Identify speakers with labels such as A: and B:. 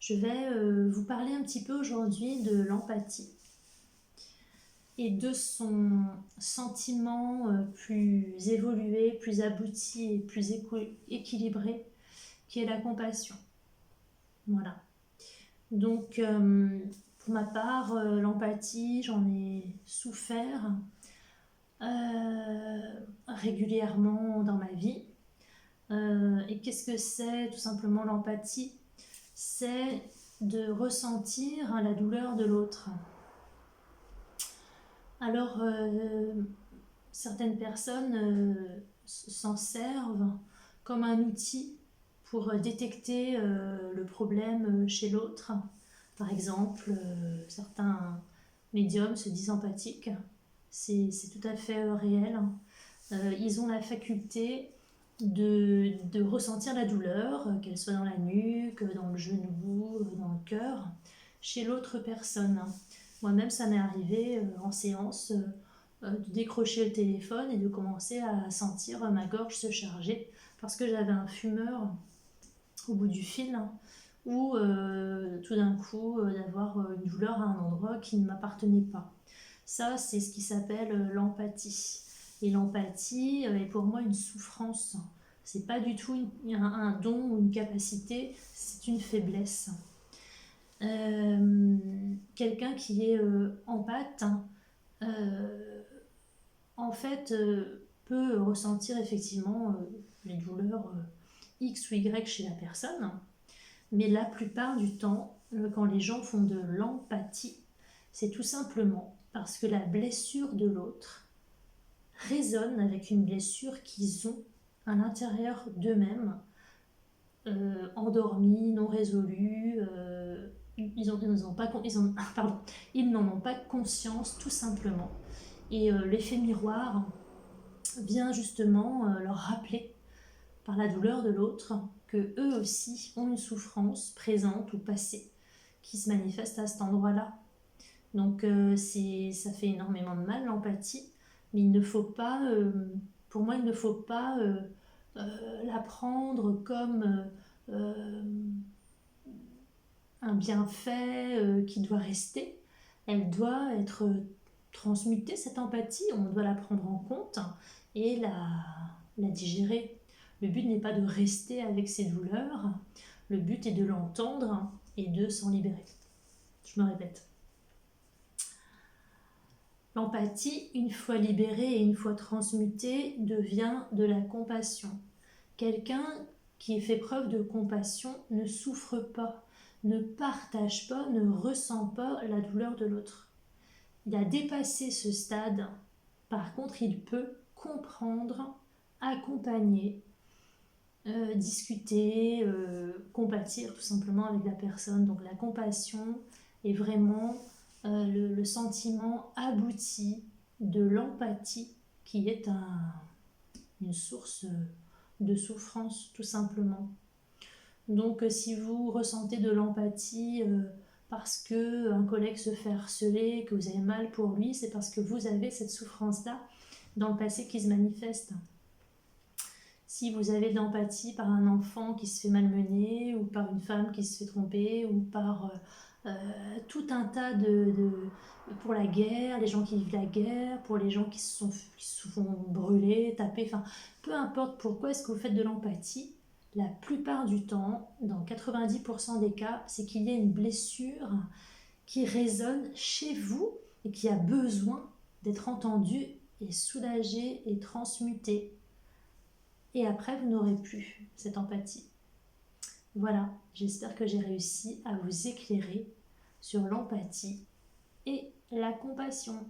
A: Je vais vous parler un petit peu aujourd'hui de l'empathie et de son sentiment plus évolué, plus abouti et plus équilibré, qui est la compassion. Voilà. Donc, pour ma part, l'empathie, j'en ai souffert régulièrement dans ma vie. Et qu'est-ce que c'est tout simplement l'empathie? C'est de ressentir la douleur de l'autre. Alors, certaines personnes s'en servent comme un outil pour détecter le problème chez l'autre. Par exemple, certains médiums se disent empathiques. C'est tout à fait réel. Ils ont la faculté de ressentir la douleur, qu'elle soit dans la nuque, dans le genou, dans le cœur, chez l'autre personne. Moi-même, ça m'est arrivé en séance de décrocher le téléphone et de commencer à sentir ma gorge se charger parce que j'avais un fumeur au bout du fil ou tout d'un coup d'avoir une douleur à un endroit qui ne m'appartenait pas. Ça, c'est ce qui s'appelle l'empathie. Et l'empathie est pour moi une souffrance. C'est pas du tout un don ou une capacité, c'est une faiblesse. Quelqu'un qui est empathe, en fait, peut ressentir effectivement les douleurs X ou Y chez la personne, mais la plupart du temps, quand les gens font de l'empathie, c'est tout simplement parce que la blessure de l'autre résonne avec une blessure qu'ils ont à l'intérieur d'eux-mêmes, endormis, non résolus, ils n'en ont pas conscience tout simplement. Et l'effet miroir vient justement leur rappeler par la douleur de l'autre que eux aussi ont une souffrance présente ou passée qui se manifeste à cet endroit-là. Donc ça fait énormément de mal l'empathie, mais il ne faut pas, pour moi, il ne faut pas la prendre comme un bienfait qui doit rester. Elle doit être transmutée, cette empathie, on doit la prendre en compte et la digérer. Le but n'est pas de rester avec ses douleurs, le but est de l'entendre et de s'en libérer. Je me répète. L'empathie, une fois libérée et une fois transmutée, devient de la compassion. Quelqu'un qui fait preuve de compassion ne souffre pas, ne partage pas, ne ressent pas la douleur de l'autre. Il a dépassé ce stade. Par contre, il peut comprendre, accompagner, discuter, compatir tout simplement avec la personne. Donc la compassion est vraiment le sentiment abouti de l'empathie qui est une source de souffrance tout simplement. Donc si vous ressentez de l'empathie parce qu'un collègue se fait harceler, que vous avez mal pour lui, c'est parce que vous avez cette souffrance-là dans le passé qui se manifeste. Si vous avez de l'empathie par un enfant qui se fait malmener, ou par une femme qui se fait tromper, ou par tout un tas pour la guerre, les gens qui vivent la guerre, pour les gens qui se font brûler, taper, enfin, peu importe pourquoi est-ce que vous faites de l'empathie, la plupart du temps, dans 90% des cas, c'est qu'il y a une blessure qui résonne chez vous et qui a besoin d'être entendue et soulagée et transmutée. Et après, vous n'aurez plus cette empathie. Voilà, j'espère que j'ai réussi à vous éclairer sur l'empathie et la compassion.